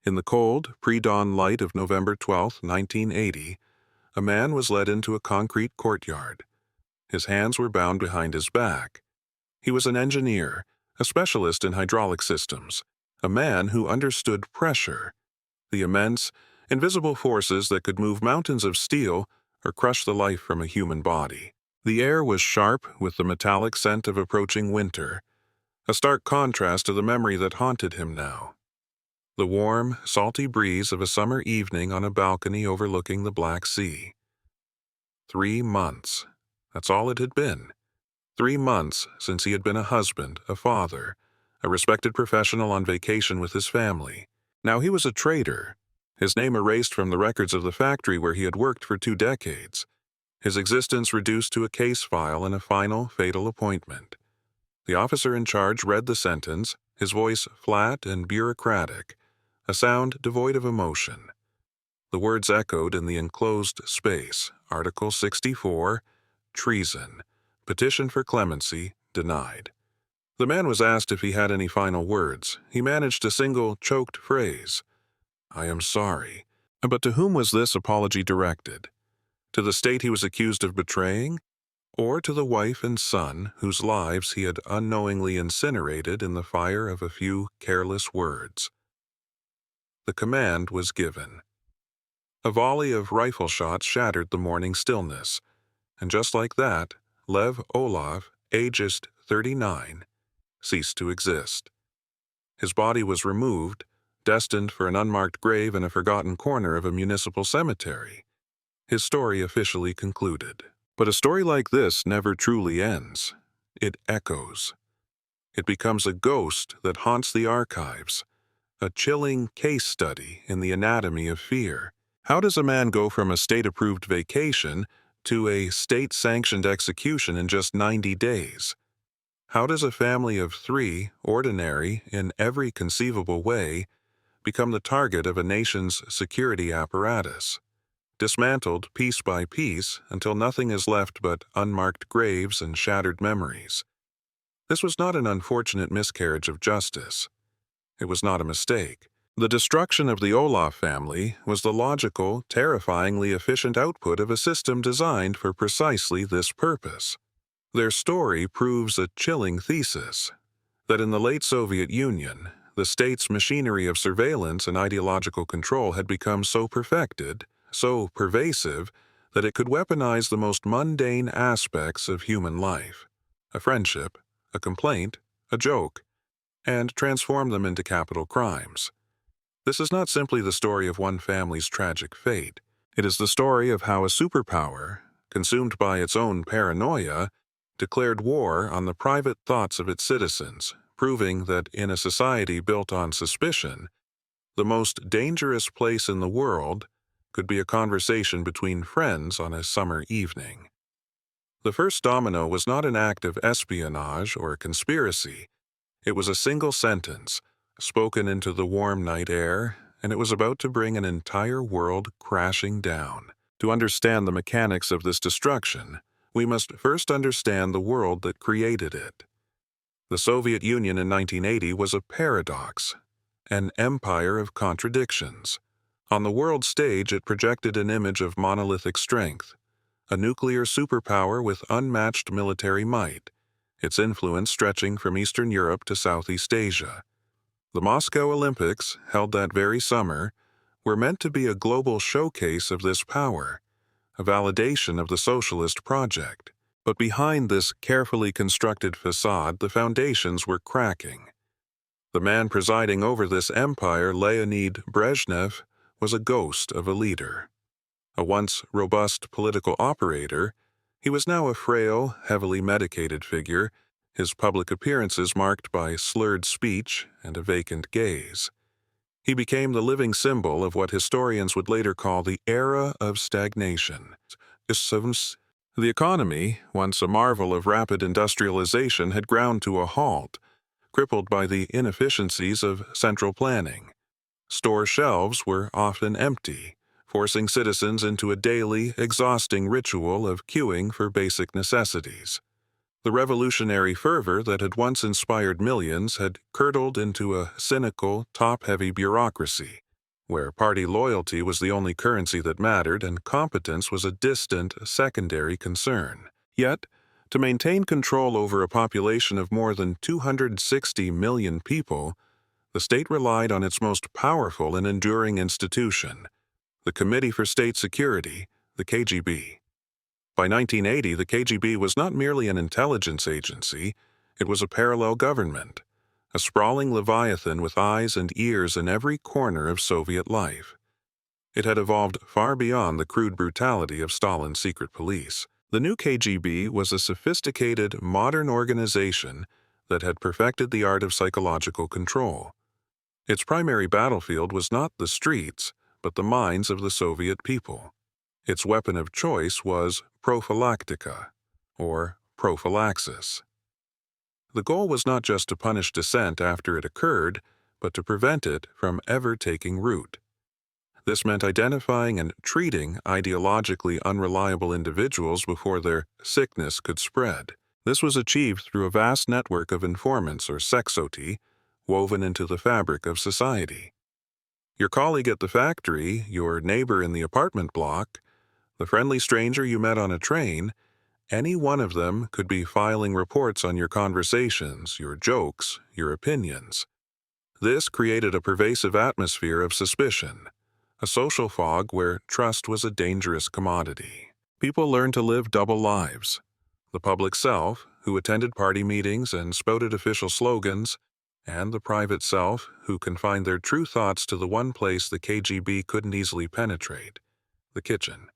In the cold, pre-dawn light of November 12, 1980, a man was led into a concrete courtyard. His hands were bound behind his back. He was an engineer, a specialist in hydraulic systems, a man who understood pressure, the immense, invisible forces that could move mountains of steel or crush the life from a human body. The air was sharp with the metallic scent of approaching winter, a stark contrast to the memory that haunted him now. The warm, salty breeze of a summer evening on a balcony overlooking the Black Sea. 3 months. That's all it had been. 3 months since he had been a husband, a father, a respected professional on vacation with his family. Now he was a traitor, his name erased from the records of the factory where he had worked for 2 decades, his existence reduced to a case file and a final, fatal appointment. The officer in charge read the sentence, his voice flat and bureaucratic, a sound devoid of emotion. The words echoed in the enclosed space, Article 64, treason, petition for clemency, denied. The man was asked if he had any final words. He managed a single, choked phrase. "I am sorry." But to whom was this apology directed? To the state he was accused of betraying? Or to the wife and son whose lives he had unknowingly incinerated in the fire of a few careless words? The command was given. A volley of rifle shots shattered the morning stillness, and just like that, Lev Olaf, aged 39, ceased to exist. His body was removed, destined for an unmarked grave in a forgotten corner of a municipal cemetery. His story officially concluded. But a story like this never truly ends. It echoes. It becomes a ghost that haunts the archives, a chilling case study in the anatomy of fear. How does a man go from a state-approved vacation to a state-sanctioned execution in just 90 days? How does a family of 3, ordinary in every conceivable way, become the target of a nation's security apparatus, dismantled piece by piece until nothing is left but unmarked graves and shattered memories? This was not an unfortunate miscarriage of justice. It was not a mistake. The destruction of the Olaf family was the logical, terrifyingly efficient output of a system designed for precisely this purpose. Their story proves a chilling thesis, that in the late Soviet Union, the state's machinery of surveillance and ideological control had become so perfected, so pervasive, that it could weaponize the most mundane aspects of human life, a friendship, a complaint, a joke, and transform them into capital crimes. This is not simply the story of one family's tragic fate. It is the story of how a superpower, consumed by its own paranoia, declared war on the private thoughts of its citizens, proving that in a society built on suspicion, the most dangerous place in the world could be a conversation between friends on a summer evening. The first domino was not an act of espionage or conspiracy. It was a single sentence, spoken into the warm night air, and it was about to bring an entire world crashing down. To understand the mechanics of this destruction, we must first understand the world that created it. The Soviet Union in 1980 was a paradox, an empire of contradictions. On the world stage, it projected an image of monolithic strength, a nuclear superpower with unmatched military might, its influence stretching from Eastern Europe to Southeast Asia. The Moscow Olympics, held that very summer, were meant to be a global showcase of this power, a validation of the socialist project. But behind this carefully constructed facade, the foundations were cracking. The man presiding over this empire, Leonid Brezhnev, was a ghost of a leader. A once robust political operator, he was now a frail, heavily medicated figure, his public appearances marked by slurred speech and a vacant gaze. He became the living symbol of what historians would later call the era of stagnation. The economy, once a marvel of rapid industrialization, had ground to a halt, crippled by the inefficiencies of central planning. Store shelves were often empty, forcing citizens into a daily, exhausting ritual of queuing for basic necessities. The revolutionary fervor that had once inspired millions had curdled into a cynical, top-heavy bureaucracy. where party loyalty was the only currency that mattered and competence was a distant, secondary concern. Yet, to maintain control over a population of more than 260 million people, the state relied on its most powerful and enduring institution, the Committee for State Security, the KGB. By 1980, the KGB was not merely an intelligence agency, it was a parallel government, a sprawling leviathan with eyes and ears in every corner of Soviet life. It had evolved far beyond the crude brutality of Stalin's secret police. The new KGB was a sophisticated, modern organization that had perfected the art of psychological control. Its primary battlefield was not the streets, but the minds of the Soviet people. Its weapon of choice was prophylaktika, or prophylaxis. The goal was not just to punish dissent after it occurred, but to prevent it from ever taking root. This meant identifying and treating ideologically unreliable individuals before their sickness could spread. This was achieved through a vast network of informants or sexoti woven into the fabric of society. Your colleague at the factory, your neighbor in the apartment block, the friendly stranger you met on a train, any one of them could be filing reports on your conversations, your jokes, your opinions. This created a pervasive atmosphere of suspicion, a social fog where trust was a dangerous commodity. People learned to live double lives. The public self, who attended party meetings and spouted official slogans, and the private self, who confined their true thoughts to the one place the KGB couldn't easily penetrate, the kitchen.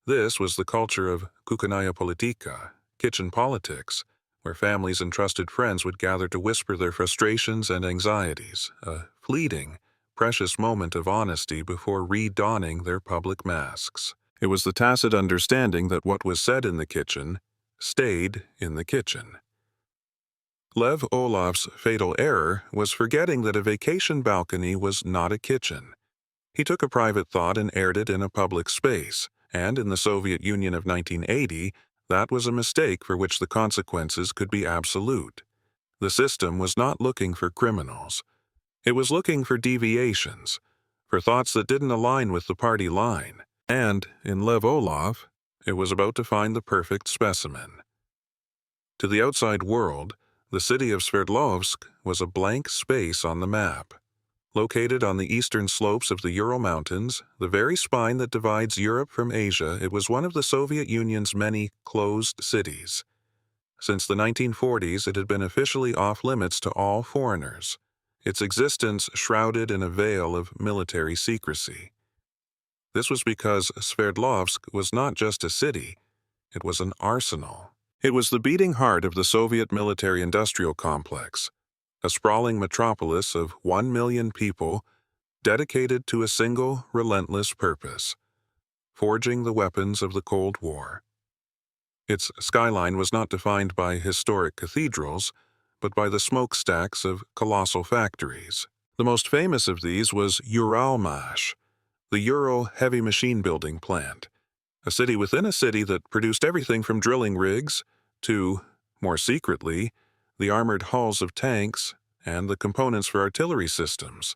This was the culture of kukhonnaya politika, kitchen politics, where families and trusted friends would gather to whisper their frustrations and anxieties, a fleeting, precious moment of honesty before redonning their public masks. It was the tacit understanding that what was said in the kitchen stayed in the kitchen. Lev Olaf's fatal error was forgetting that a vacation balcony was not a kitchen. He took a private thought and aired it in a public space, and in the Soviet Union of 1980, that was a mistake for which the consequences could be absolute. The system was not looking for criminals. It was looking for deviations, for thoughts that didn't align with the party line. And, in Lev Olaf, it was about to find the perfect specimen. To the outside world, the city of Sverdlovsk was a blank space on the map. Located on the eastern slopes of the Ural Mountains, the very spine that divides Europe from Asia, it was one of the Soviet Union's many closed cities. Since the 1940s, it had been officially off-limits to all foreigners, its existence shrouded in a veil of military secrecy. This was because Sverdlovsk was not just a city, it was an arsenal. It was the beating heart of the Soviet military-industrial complex, a sprawling metropolis of 1 million people dedicated to a single, relentless purpose, forging the weapons of the Cold War. Its skyline was not defined by historic cathedrals, but by the smokestacks of colossal factories. The most famous of these was Uralmash, the Ural heavy machine building plant, a city within a city that produced everything from drilling rigs to, more secretly, the armored hulls of tanks and the components for artillery systems.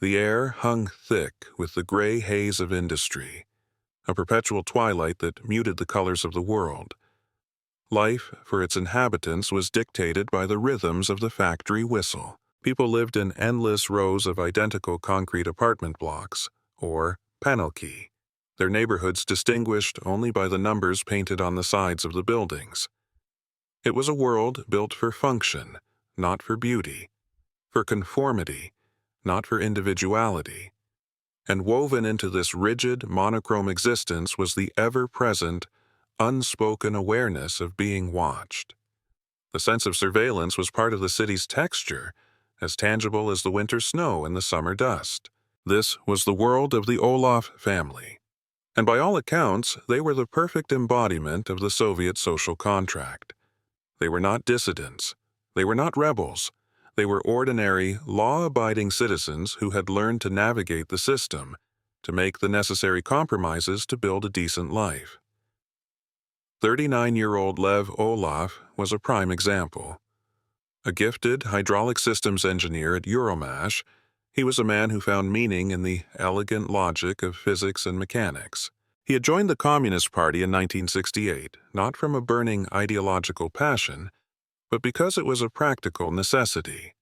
The air hung thick with the gray haze of industry, a perpetual twilight that muted the colors of the world. Life for its inhabitants was dictated by the rhythms of the factory whistle. People lived in endless rows of identical concrete apartment blocks, or panelki, their neighborhoods distinguished only by the numbers painted on the sides of the buildings. It was a world built for function, not for beauty, for conformity, not for individuality. And woven into this rigid, monochrome existence was the ever-present, unspoken awareness of being watched. The sense of surveillance was part of the city's texture, as tangible as the winter snow and the summer dust. This was the world of the Olaf family. And by all accounts, they were the perfect embodiment of the Soviet social contract. They were not dissidents. They were not rebels. They were ordinary, law-abiding citizens who had learned to navigate the system, to make the necessary compromises to build a decent life. 39-year-old Lev Olaf was a prime example. A gifted hydraulic systems engineer at Uralmash, He was a man who found meaning in the elegant logic of physics and mechanics. He had joined the Communist Party in 1968, not from a burning ideological passion, but because it was a practical necessity.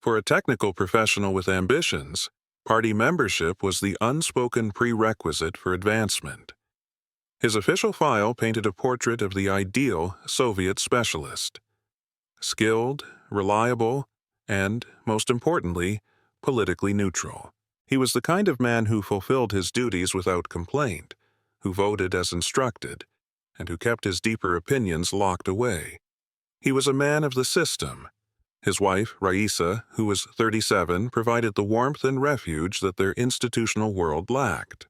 For a technical professional with ambitions, party membership was the unspoken prerequisite for advancement. His official file painted a portrait of the ideal Soviet specialist: skilled, reliable, and, most importantly, politically neutral. He was the kind of man who fulfilled his duties without complaint, who voted as instructed, and who kept his deeper opinions locked away. He was a man of the system. His wife, Raisa, who was 37, provided the warmth and refuge that their institutional world lacked.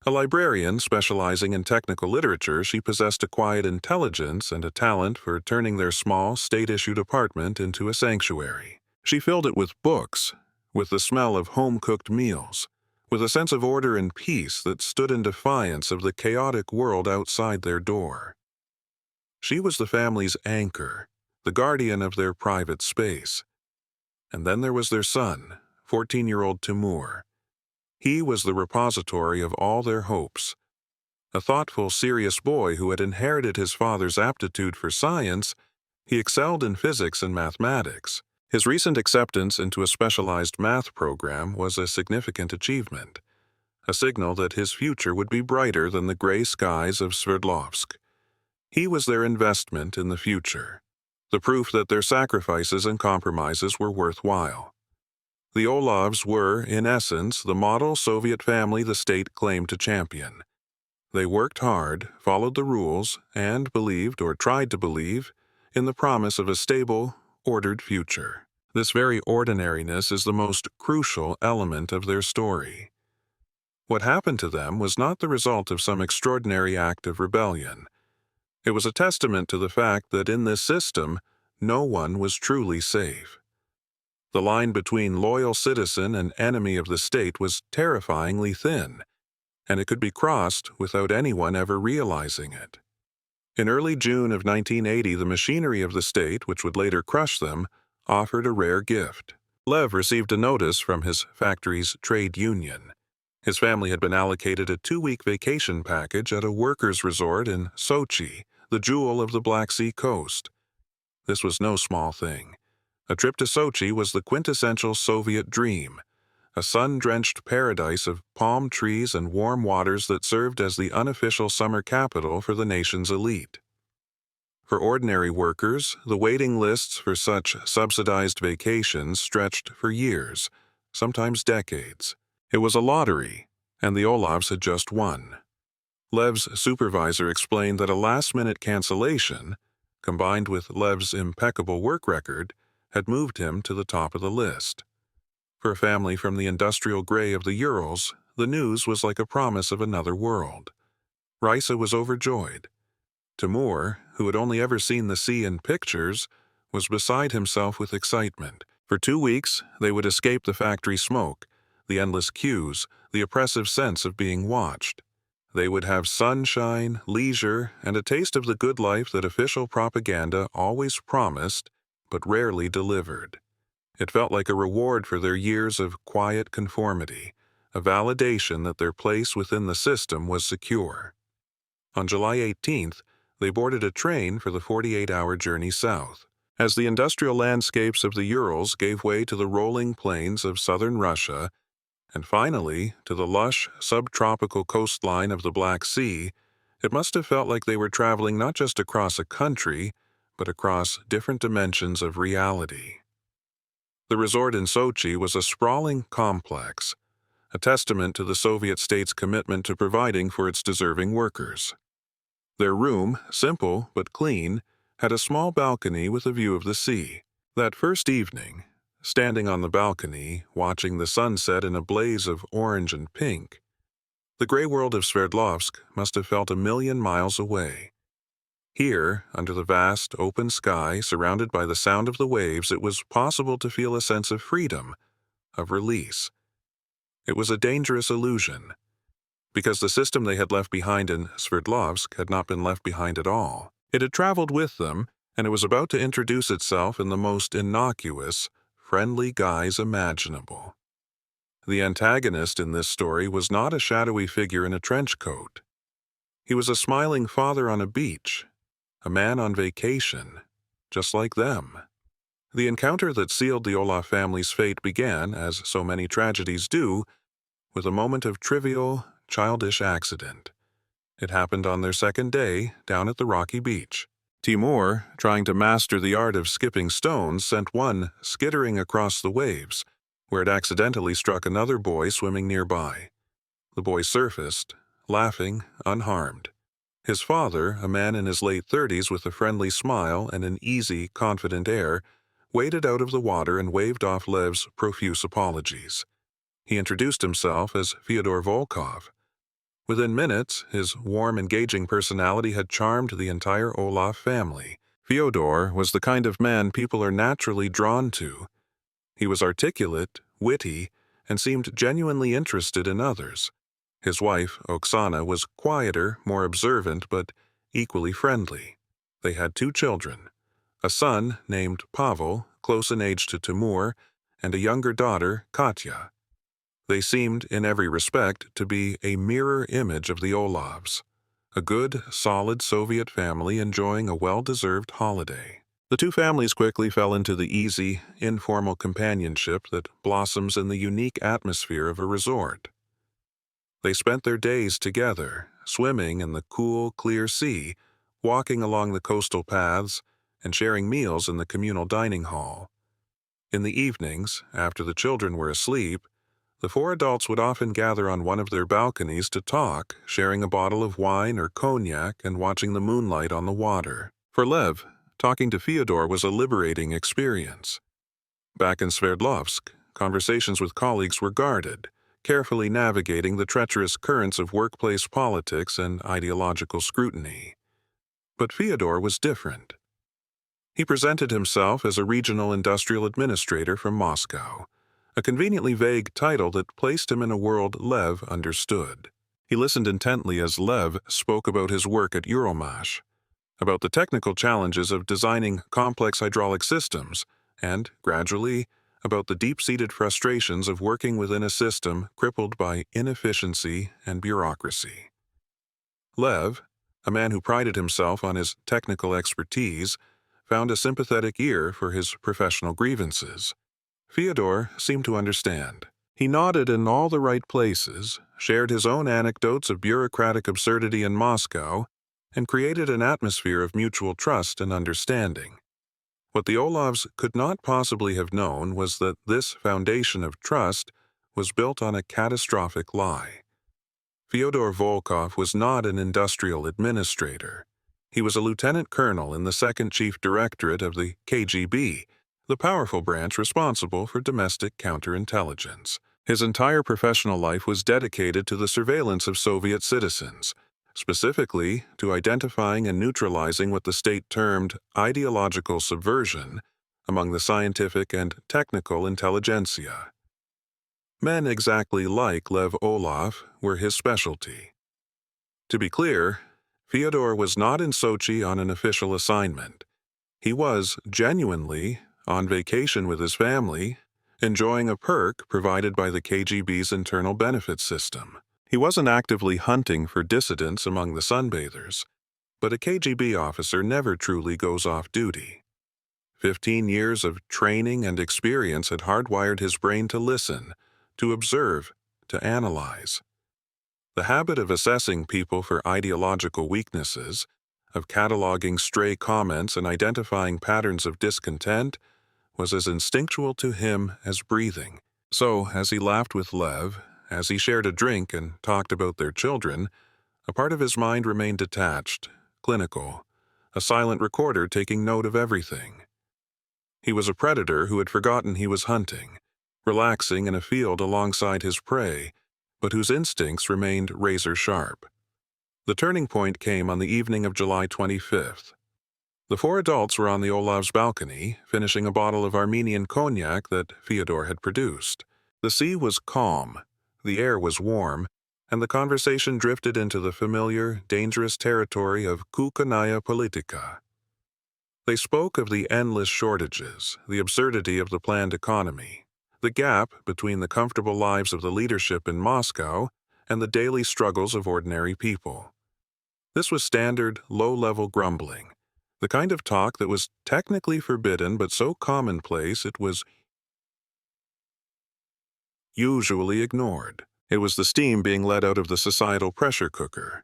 A librarian specializing in technical literature, she possessed a quiet intelligence and a talent for turning their small, state-issued apartment into a sanctuary. She filled it with books, with the smell of home-cooked meals, with a sense of order and peace that stood in defiance of the chaotic world outside their door. She was the family's anchor, the guardian of their private space. And then there was their son, 14-year-old Timur. He was the repository of all their hopes. A thoughtful, serious boy who had inherited his father's aptitude for science, he excelled in physics and mathematics. His recent acceptance into a specialized math program was a significant achievement, a signal that his future would be brighter than the gray skies of Sverdlovsk. He was their investment in the future, the proof that their sacrifices and compromises were worthwhile. The Olavs were, in essence, the model Soviet family the state claimed to champion. They worked hard, followed the rules, and believed, or tried to believe, in the promise of a stable, ordered future. This very ordinariness is the most crucial element of their story. What happened to them was not the result of some extraordinary act of rebellion. It was a testament to the fact that in this system, no one was truly safe. The line between loyal citizen and enemy of the state was terrifyingly thin, and it could be crossed without anyone ever realizing it. In early June of 1980, the machinery of the state, which would later crush them, offered a rare gift. Lev received a notice from his factory's trade union. His family had been allocated a 2-week vacation package at a workers' resort in Sochi, the jewel of the Black Sea coast. This was no small thing. A trip to Sochi was the quintessential Soviet dream, a sun-drenched paradise of palm trees and warm waters that served as the unofficial summer capital for the nation's elite. For ordinary workers, the waiting lists for such subsidized vacations stretched for years, sometimes decades. It was a lottery, and the Olavs had just won. Lev's supervisor explained that a last-minute cancellation, combined with Lev's impeccable work record, had moved him to the top of the list. For a family from the industrial gray of the Urals, the news was like a promise of another world. Raisa was overjoyed. Timur, who had only ever seen the sea in pictures, was beside himself with excitement. For 2 weeks, they would escape the factory smoke, the endless queues, the oppressive sense of being watched. They would have sunshine, leisure, and a taste of the good life that official propaganda always promised, but rarely delivered. It felt like a reward for their years of quiet conformity, a validation that their place within the system was secure. On July 18th, they boarded a train for the 48-hour journey south. As the industrial landscapes of the Urals gave way to the rolling plains of southern Russia, and finally to the lush, subtropical coastline of the Black Sea, it must have felt like they were traveling not just across a country, but across different dimensions of reality. The resort in Sochi was a sprawling complex, a testament to the Soviet state's commitment to providing for its deserving workers. Their room, simple but clean, had a small balcony with a view of the sea. That first evening, standing on the balcony, watching the sunset in a blaze of orange and pink, the gray world of Sverdlovsk must have felt 1,000,000 miles away. Here, under the vast, open sky, surrounded by the sound of the waves, it was possible to feel a sense of freedom, of release. It was a dangerous illusion, because the system they had left behind in Sverdlovsk had not been left behind at all. It had traveled with them, and it was about to introduce itself in the most innocuous, friendly guise imaginable. The antagonist in this story was not a shadowy figure in a trench coat. He was a smiling father on a beach, a man on vacation, just like them. The encounter that sealed the Olaf family's fate began, as so many tragedies do, with a moment of trivial, childish accident. It happened on their second day, down at the rocky beach. Timur, trying to master the art of skipping stones, sent one skittering across the waves, where it accidentally struck another boy swimming nearby. The boy surfaced, laughing, unharmed. His father, a man in his late 30s with a friendly smile and an easy, confident air, waded out of the water and waved off Lev's profuse apologies. He introduced himself as Fyodor Volkov. Within minutes, his warm, engaging personality had charmed the entire Olaf family. Fyodor was the kind of man people are naturally drawn to. He was articulate, witty, and seemed genuinely interested in others. His wife, Oksana, was quieter, more observant, but equally friendly. They had 2 children, a son named Pavel, close in age to Timur, and a younger daughter, Katya. They seemed, in every respect, to be a mirror image of the Olavs, a good, solid Soviet family enjoying a well-deserved holiday. The 2 families quickly fell into the easy, informal companionship that blossoms in the unique atmosphere of a resort. They spent their days together, swimming in the cool, clear sea, walking along the coastal paths, and sharing meals in the communal dining hall. In the evenings, after the children were asleep, the 4 adults would often gather on one of their balconies to talk, sharing a bottle of wine or cognac and watching the moonlight on the water. For Lev, talking to Fyodor was a liberating experience. Back in Sverdlovsk, conversations with colleagues were guarded, carefully navigating the treacherous currents of workplace politics and ideological scrutiny. But Fyodor was different. He presented himself as a regional industrial administrator from Moscow, a conveniently vague title that placed him in a world Lev understood. He listened intently as Lev spoke about his work at Euromash, about the technical challenges of designing complex hydraulic systems, and, gradually, about the deep-seated frustrations of working within a system crippled by inefficiency and bureaucracy. Lev, a man who prided himself on his technical expertise, found a sympathetic ear for his professional grievances. Fyodor seemed to understand. He nodded in all the right places, shared his own anecdotes of bureaucratic absurdity in Moscow, and created an atmosphere of mutual trust and understanding. What the Olavs could not possibly have known was that this foundation of trust was built on a catastrophic lie. Fyodor Volkov was not an industrial administrator. He was a lieutenant colonel in the 2nd Chief Directorate of the KGB, the powerful branch responsible for domestic counterintelligence. His entire professional life was dedicated to the surveillance of Soviet citizens, specifically to identifying and neutralizing what the state termed ideological subversion among the scientific and technical intelligentsia. Men exactly like Lev Olaf were his specialty. To be clear, Fyodor was not in Sochi on an official assignment. He was, genuinely, on vacation with his family, enjoying a perk provided by the KGB's internal benefits system. He wasn't actively hunting for dissidents among the sunbathers, but a KGB officer never truly goes off duty. 15 years of training and experience had hardwired his brain to listen, to observe, to analyze. The habit of assessing people for ideological weaknesses, of cataloging stray comments and identifying patterns of discontent, was as instinctual to him as breathing. So, as he laughed with Lev, as he shared a drink and talked about their children, a part of his mind remained detached, clinical, a silent recorder taking note of everything. He was a predator who had forgotten he was hunting, relaxing in a field alongside his prey, but whose instincts remained razor-sharp. The turning point came on the evening of July 25th. The 4 adults were on the Olav's balcony, finishing a bottle of Armenian cognac that Fyodor had produced. The sea was calm, the air was warm, and the conversation drifted into the familiar, dangerous territory of kukhonnaya politika. They spoke of the endless shortages, the absurdity of the planned economy, the gap between the comfortable lives of the leadership in Moscow and the daily struggles of ordinary people. This was standard, low-level grumbling, the kind of talk that was technically forbidden but so commonplace it was usually ignored. It was the steam being let out of the societal pressure cooker.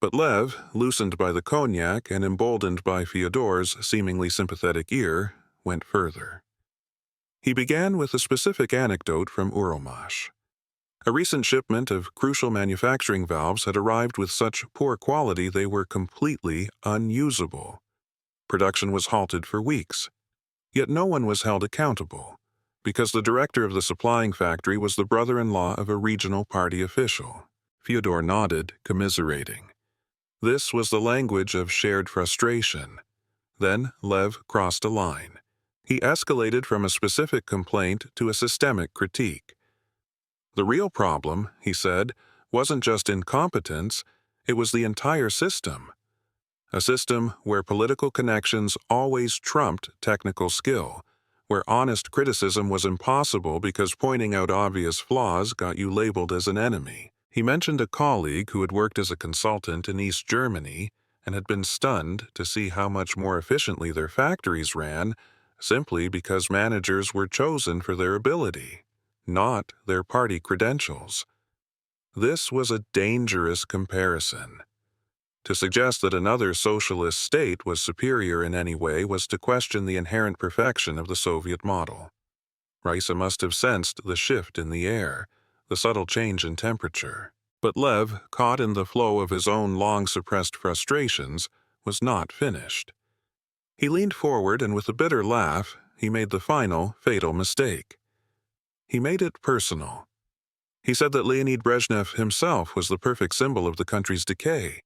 But Lev, loosened by the cognac and emboldened by Fyodor's seemingly sympathetic ear, went further. He began with a specific anecdote from Uralmash. A recent shipment of crucial manufacturing valves had arrived with such poor quality they were completely unusable. Production was halted for weeks. Yet no one was held accountable, because the director of the supplying factory was the brother-in-law of a regional party official. Fyodor nodded, commiserating. This was the language of shared frustration. Then Lev crossed a line. He escalated from a specific complaint to a systemic critique. The real problem, he said, wasn't just incompetence, it was the entire system. A system where political connections always trumped technical skill, where honest criticism was impossible because pointing out obvious flaws got you labeled as an enemy. He mentioned a colleague who had worked as a consultant in East Germany and had been stunned to see how much more efficiently their factories ran simply because managers were chosen for their ability, not their party credentials. This was a dangerous comparison. To suggest that another socialist state was superior in any way was to question the inherent perfection of the Soviet model. Raisa must have sensed the shift in the air, the subtle change in temperature. But Lev, caught in the flow of his own long-suppressed frustrations, was not finished. He leaned forward and with a bitter laugh, he made the final, fatal mistake. He made it personal. He said that Leonid Brezhnev himself was the perfect symbol of the country's decay.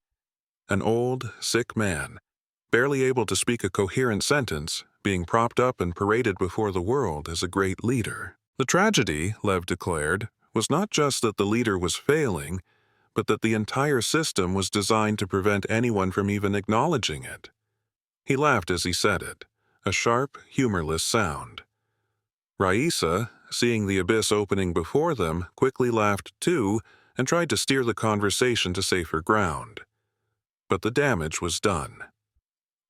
An old, sick man, barely able to speak a coherent sentence, being propped up and paraded before the world as a great leader. The tragedy, Lev declared, was not just that the leader was failing, but that the entire system was designed to prevent anyone from even acknowledging it. He laughed as he said it, a sharp, humorless sound. Raisa, seeing the abyss opening before them, quickly laughed too and tried to steer the conversation to safer ground. But the damage was done.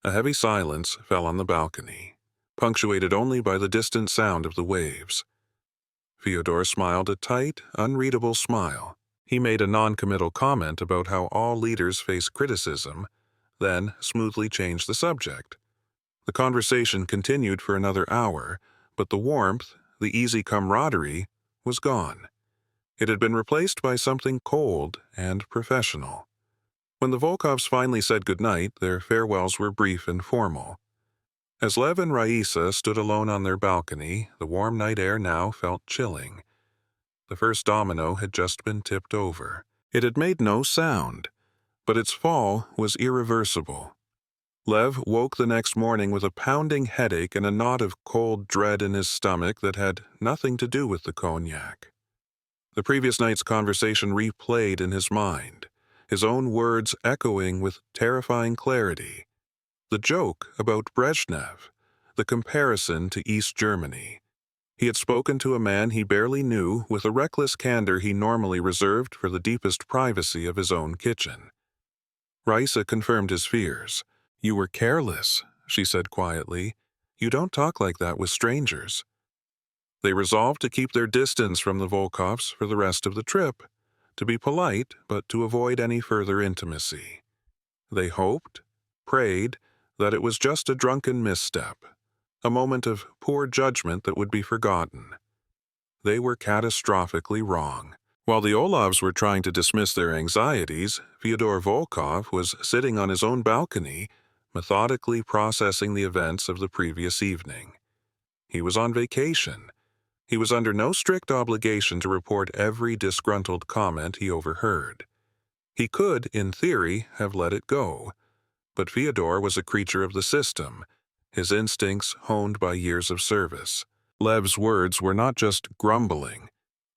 A heavy silence fell on the balcony, punctuated only by the distant sound of the waves. Fyodor smiled a tight, unreadable smile. He made a non-committal comment about how all leaders face criticism, then smoothly changed the subject. The conversation continued for another hour, but the warmth, the easy camaraderie, was gone. It had been replaced by something cold and professional. When the Volkovs finally said goodnight, their farewells were brief and formal. As Lev and Raisa stood alone on their balcony, the warm night air now felt chilling. The first domino had just been tipped over. It had made no sound, but its fall was irreversible. Lev woke the next morning with a pounding headache and a knot of cold dread in his stomach that had nothing to do with the cognac. The previous night's conversation replayed in his mind, his own words echoing with terrifying clarity. The joke about Brezhnev, the comparison to East Germany. He had spoken to a man he barely knew with a reckless candor he normally reserved for the deepest privacy of his own kitchen. Raisa confirmed his fears. "You were careless," she said quietly. "You don't talk like that with strangers." They resolved to keep their distance from the Volkovs for the rest of the trip, to be polite but to avoid any further intimacy. They hoped, prayed, that it was just a drunken misstep, a moment of poor judgment that would be forgotten. They were catastrophically wrong. While the Olavs were trying to dismiss their anxieties, Fyodor Volkov was sitting on his own balcony, methodically processing the events of the previous evening. He was on vacation. He was under no strict obligation to report every disgruntled comment he overheard. He could, in theory, have let it go. But Fyodor was a creature of the system, his instincts honed by years of service. Lev's words were not just grumbling.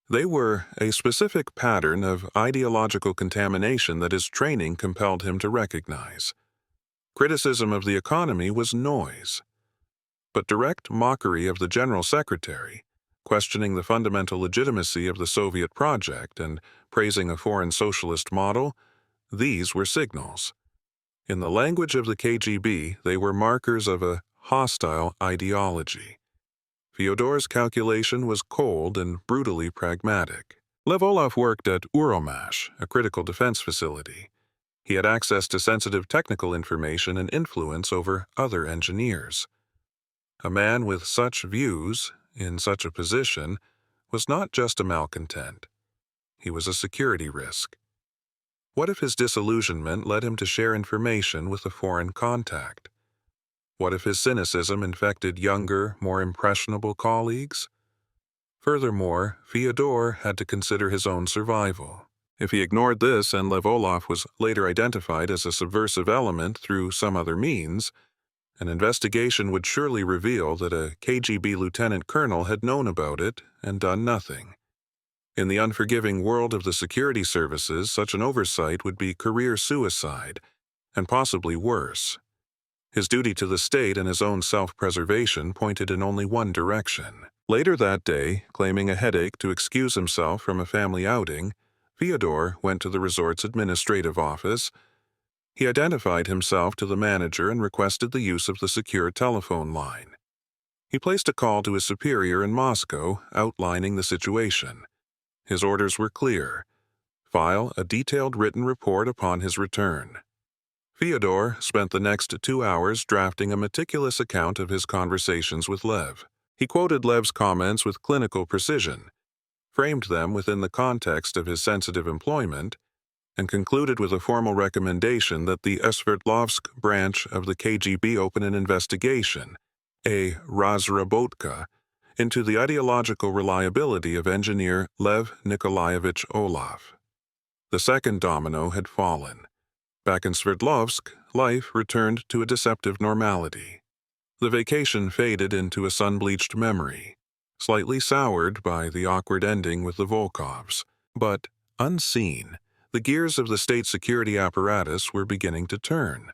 They were a specific pattern of ideological contamination that his training compelled him to recognize. Criticism of the economy was noise. But direct mockery of the General Secretary, questioning the fundamental legitimacy of the Soviet project and praising a foreign socialist model, these were signals. In the language of the KGB, they were markers of a hostile ideology. Fyodor's calculation was cold and brutally pragmatic. Lev Olaf worked at Uralmash, a critical defense facility. He had access to sensitive technical information and influence over other engineers. A man with such views, in such a position, was not just a malcontent. He was a security risk. What if his disillusionment led him to share information with a foreign contact? What if his cynicism infected younger, more impressionable colleagues? Furthermore, Fyodor had to consider his own survival. If he ignored this and Lev Olaf was later identified as a subversive element through some other means, an investigation would surely reveal that a KGB lieutenant colonel had known about it and done nothing. In the unforgiving world of the security services, such an oversight would be career suicide, and possibly worse. His duty to the state and his own self-preservation pointed in only one direction. Later that day, claiming a headache to excuse himself from a family outing, Fyodor went to the resort's administrative office. He identified himself to the manager and requested the use of the secure telephone line. He placed a call to his superior in Moscow, outlining the situation. His orders were clear: file a detailed written report upon his return. Fyodor spent the next 2 hours drafting a meticulous account of his conversations with Lev. He quoted Lev's comments with clinical precision, framed them within the context of his sensitive employment, and concluded with a formal recommendation that the Sverdlovsk branch of the KGB open an investigation, a razrabotka, into the ideological reliability of engineer Lev Nikolaevich Olaf. The second domino had fallen. Back in Sverdlovsk, life returned to a deceptive normality. The vacation faded into a sun-bleached memory, slightly soured by the awkward ending with the Volkovs. But, unseen, the gears of the state security apparatus were beginning to turn.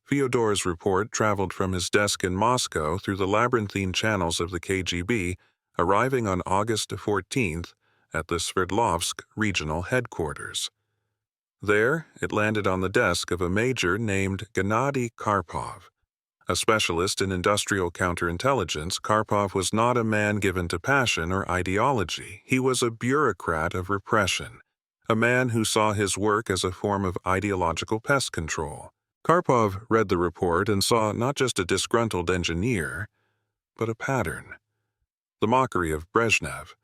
Fyodor's report traveled from his desk in Moscow through the labyrinthine channels of the KGB, arriving on August 14th at the Sverdlovsk regional headquarters. There, it landed on the desk of a major named Gennady Karpov. A specialist in industrial counterintelligence, Karpov was not a man given to passion or ideology. He was a bureaucrat of repression, a man who saw his work as a form of ideological pest control. Karpov read the report and saw not just a disgruntled engineer, but a pattern. The mockery of Brezhnev,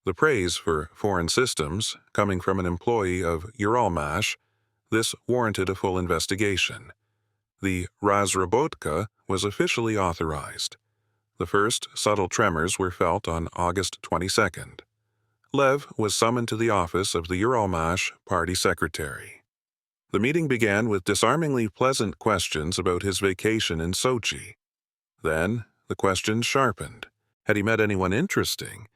the praise for foreign systems coming from an employee of Uralmash, this warranted a full investigation. The razrabotka was officially authorized. The first subtle tremors were felt on August 22nd. Lev was summoned to the office of the Uralmash party secretary. The meeting began with disarmingly pleasant questions about his vacation in Sochi. Then, the questions sharpened. Had he met anyone interesting?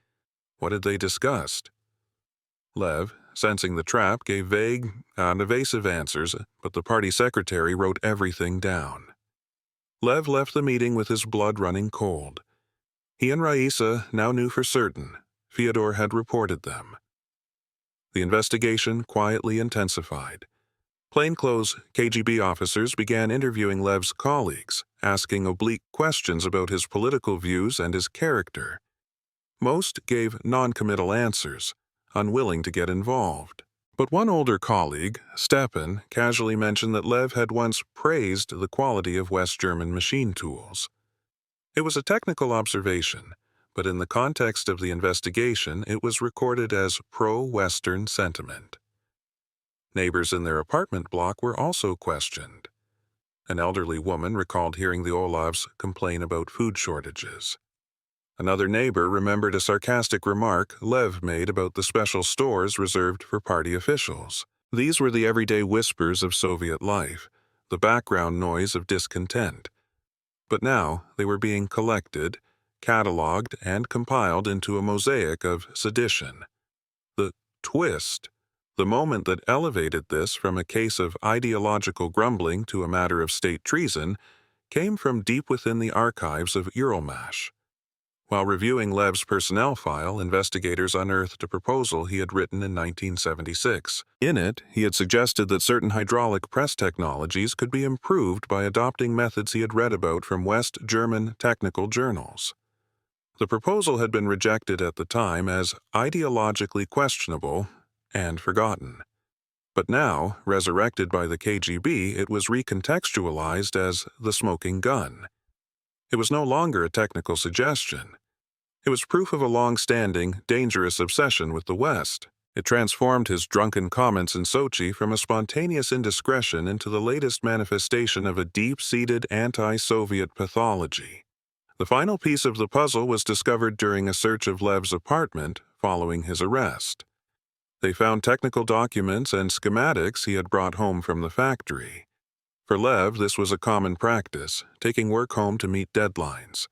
What had they discussed? Lev, sensing the trap, gave vague and evasive answers, but the party secretary wrote everything down. Lev left the meeting with his blood running cold. He and Raisa now knew for certain Fyodor had reported them. The investigation quietly intensified. Plainclothes KGB officers began interviewing Lev's colleagues, asking oblique questions about his political views and his character. Most gave non-committal answers, unwilling to get involved. But one older colleague, Stepan, casually mentioned that Lev had once praised the quality of West German machine tools. It was a technical observation, but in the context of the investigation, it was recorded as pro-Western sentiment. Neighbors in their apartment block were also questioned. An elderly woman recalled hearing the Olafs complain about food shortages. Another neighbor remembered a sarcastic remark Lev made about the special stores reserved for party officials. These were the everyday whispers of Soviet life, the background noise of discontent. But now they were being collected, cataloged, and compiled into a mosaic of sedition. The twist, the moment that elevated this from a case of ideological grumbling to a matter of state treason, came from deep within the archives of Uralmash. While reviewing Lev's personnel file, investigators unearthed a proposal he had written in 1976. In it, he had suggested that certain hydraulic press technologies could be improved by adopting methods he had read about from West German technical journals. The proposal had been rejected at the time as ideologically questionable and forgotten. But now, resurrected by the KGB, it was recontextualized as the smoking gun. It was no longer a technical suggestion. It was proof of a long-standing, dangerous obsession with the West. It transformed his drunken comments in Sochi from a spontaneous indiscretion into the latest manifestation of a deep-seated anti-Soviet pathology. The final piece of the puzzle was discovered during a search of Lev's apartment following his arrest. They found technical documents and schematics he had brought home from the factory. For Lev, this was a common practice, taking work home to meet deadlines.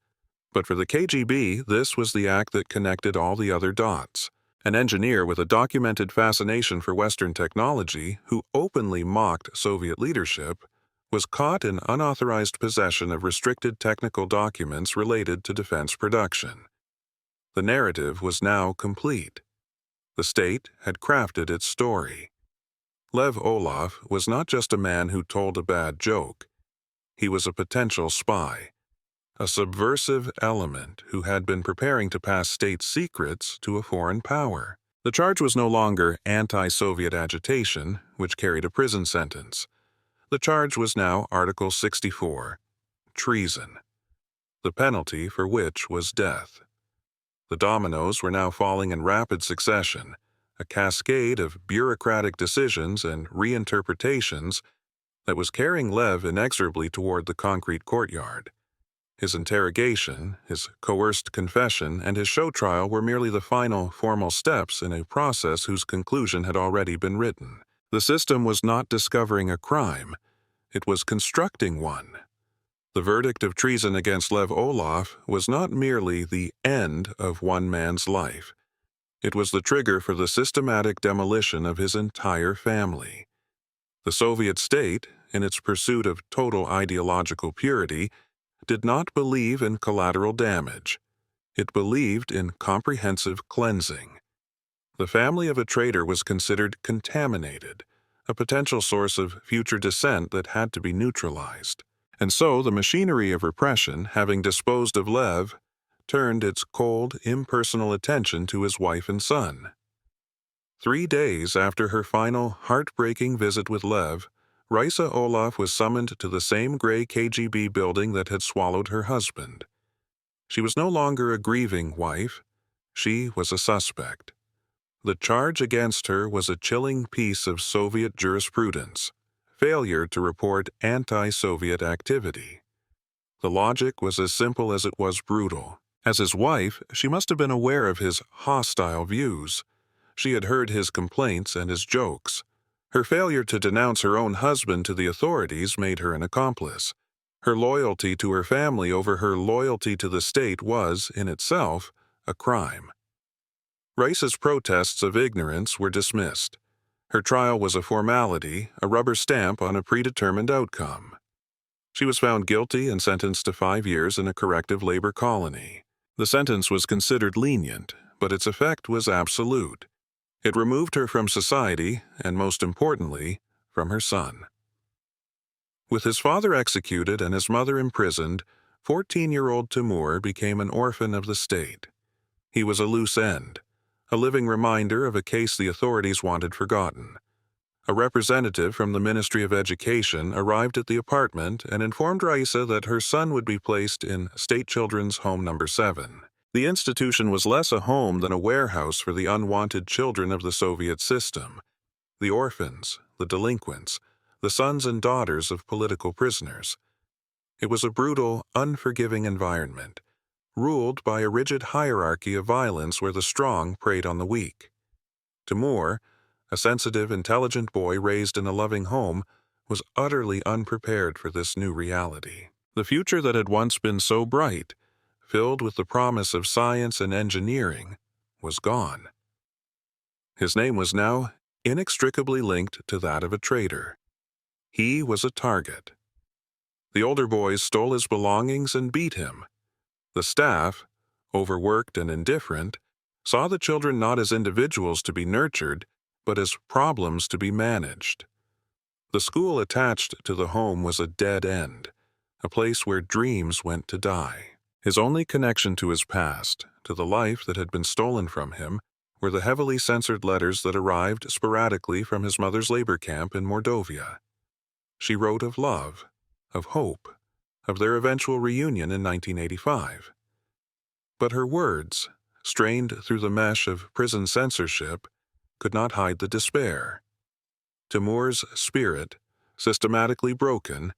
But for the KGB, this was the act that connected all the other dots. An engineer with a documented fascination for Western technology, who openly mocked Soviet leadership, was caught in unauthorized possession of restricted technical documents related to defense production. The narrative was now complete. The state had crafted its story. Lev Olaf was not just a man who told a bad joke. He was a potential spy, a subversive element who had been preparing to pass state secrets to a foreign power. The charge was no longer anti-Soviet agitation, which carried a prison sentence. The charge was now Article 64, treason, the penalty for which was death. The dominoes were now falling in rapid succession, a cascade of bureaucratic decisions and reinterpretations that was carrying Lev inexorably toward the concrete courtyard. His interrogation, his coerced confession, and his show trial were merely the final formal steps in a process whose conclusion had already been written. The system was not discovering a crime, it was constructing one. The verdict of treason against Lev Olaf was not merely the end of one man's life. It was the trigger for the systematic demolition of his entire family. The Soviet state, in its pursuit of total ideological purity, did not believe in collateral damage. It believed in comprehensive cleansing. The family of a traitor was considered contaminated, a potential source of future dissent that had to be neutralized. And so the machinery of repression, having disposed of Lev, turned its cold, impersonal attention to his wife and son. 3 days after her final, heartbreaking visit with Lev, Raisa Olaf was summoned to the same gray KGB building that had swallowed her husband. She was no longer a grieving wife. She was a suspect. The charge against her was a chilling piece of Soviet jurisprudence: failure to report anti-Soviet activity. The logic was as simple as it was brutal. As his wife, she must have been aware of his hostile views. She had heard his complaints and his jokes. Her failure to denounce her own husband to the authorities made her an accomplice. Her loyalty to her family over her loyalty to the state was, in itself, a crime. Raisa's protests of ignorance were dismissed. Her trial was a formality, a rubber stamp on a predetermined outcome. She was found guilty and sentenced to 5 years in a corrective labor colony. The sentence was considered lenient, but its effect was absolute. It removed her from society, and most importantly, from her son. With his father executed and his mother imprisoned, 14-year-old Timur became an orphan of the state. He was a loose end, a living reminder of a case the authorities wanted forgotten. A representative from the Ministry of Education arrived at the apartment and informed Raisa that her son would be placed in State Children's Home No. 7. The institution was less a home than a warehouse for the unwanted children of the Soviet system, the orphans, the delinquents, the sons and daughters of political prisoners. It was a brutal, unforgiving environment, ruled by a rigid hierarchy of violence where the strong preyed on the weak. Timur, a sensitive, intelligent boy raised in a loving home, was utterly unprepared for this new reality. The future that had once been so bright, filled with the promise of science and engineering, was gone. His name was now inextricably linked to that of a traitor. He was a target. The older boys stole his belongings and beat him. The staff, overworked and indifferent, saw the children not as individuals to be nurtured, but as problems to be managed. The school attached to the home was a dead end, a place where dreams went to die. His only connection to his past, to the life that had been stolen from him, were the heavily censored letters that arrived sporadically from his mother's labor camp in Mordovia. She wrote of love, of hope, of their eventual reunion in 1985. But her words, strained through the mesh of prison censorship, could not hide the despair. Timur's spirit, systematically broken,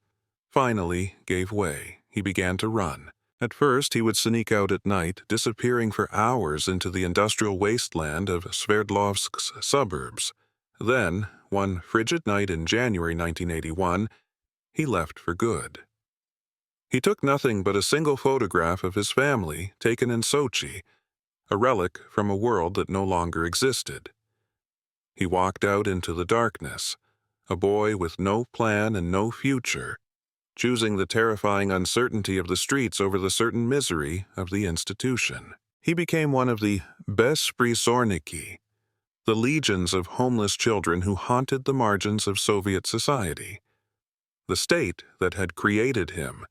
finally gave way. He began to run. At first, he would sneak out at night, disappearing for hours into the industrial wasteland of Sverdlovsk's suburbs. Then, one frigid night in January 1981, he left for good. He took nothing but a single photograph of his family, taken in Sochi, a relic from a world that no longer existed. He walked out into the darkness, a boy with no plan and no future, choosing the terrifying uncertainty of the streets over the certain misery of the institution. He became one of the besprizorniki, the legions of homeless children who haunted the margins of Soviet society. The state that had created him,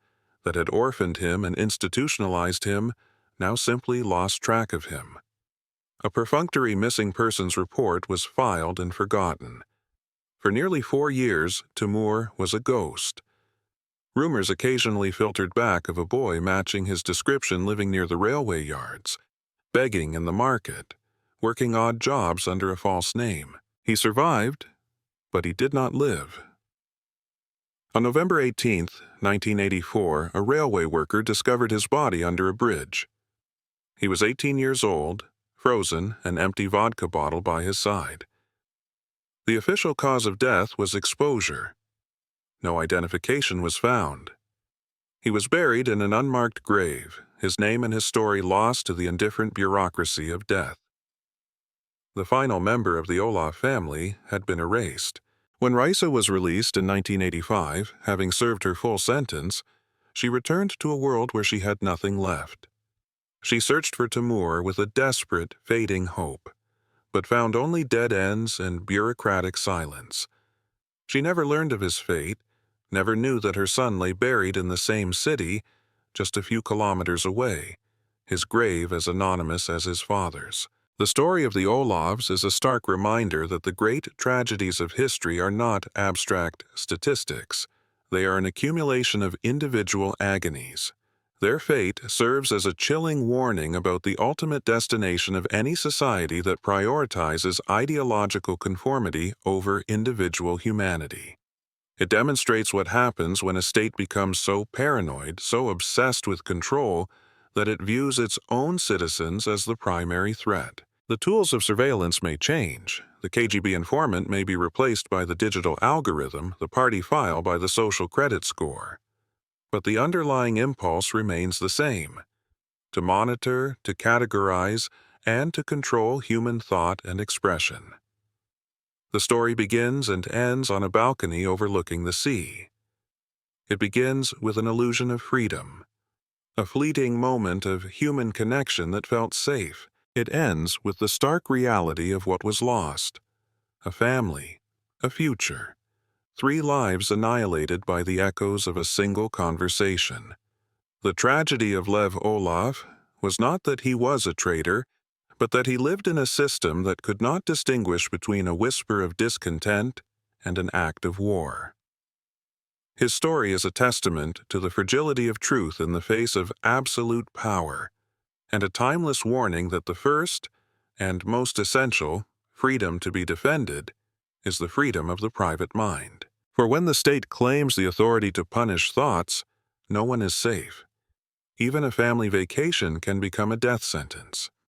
that had orphaned him and institutionalized him, now simply lost track of him. A perfunctory missing persons report was filed and forgotten. For nearly 4 years, Timur was a ghost. Rumors occasionally filtered back of a boy matching his description living near the railway yards, begging in the market, working odd jobs under a false name. He survived, but he did not live. On November 18, 1984, a railway worker discovered his body under a bridge. He was 18 years old, frozen, an empty vodka bottle by his side. The official cause of death was exposure. No identification was found. He was buried in an unmarked grave, his name and his story lost to the indifferent bureaucracy of death. The final member of the Olaf family had been erased. When Raisa was released in 1985, having served her full sentence, she returned to a world where she had nothing left. She searched for Timur with a desperate, fading hope, but found only dead ends and bureaucratic silence. She never learned of his fate, never knew that her son lay buried in the same city, just a few kilometers away, his grave as anonymous as his father's. The story of the Olafs is a stark reminder that the great tragedies of history are not abstract statistics. They are an accumulation of individual agonies. Their fate serves as a chilling warning about the ultimate destination of any society that prioritizes ideological conformity over individual humanity. It demonstrates what happens when a state becomes so paranoid, so obsessed with control, that it views its own citizens as the primary threat. The tools of surveillance may change. The KGB informant may be replaced by the digital algorithm, the party file by the social credit score. But the underlying impulse remains the same: to monitor, to categorize, and to control human thought and expression. The story begins and ends on a balcony overlooking the sea. It begins with an illusion of freedom, a fleeting moment of human connection that felt safe. It ends with the stark reality of what was lost: a family, a future, 3 lives annihilated by the echoes of a single conversation. The tragedy of Lev Olaf was not that he was a traitor, but that he lived in a system that could not distinguish between a whisper of discontent and an act of war. His story is a testament to the fragility of truth in the face of absolute power, and a timeless warning that the first, and most essential, freedom to be defended is the freedom of the private mind. For when the state claims the authority to punish thoughts, no one is safe. Even a family vacation can become a death sentence.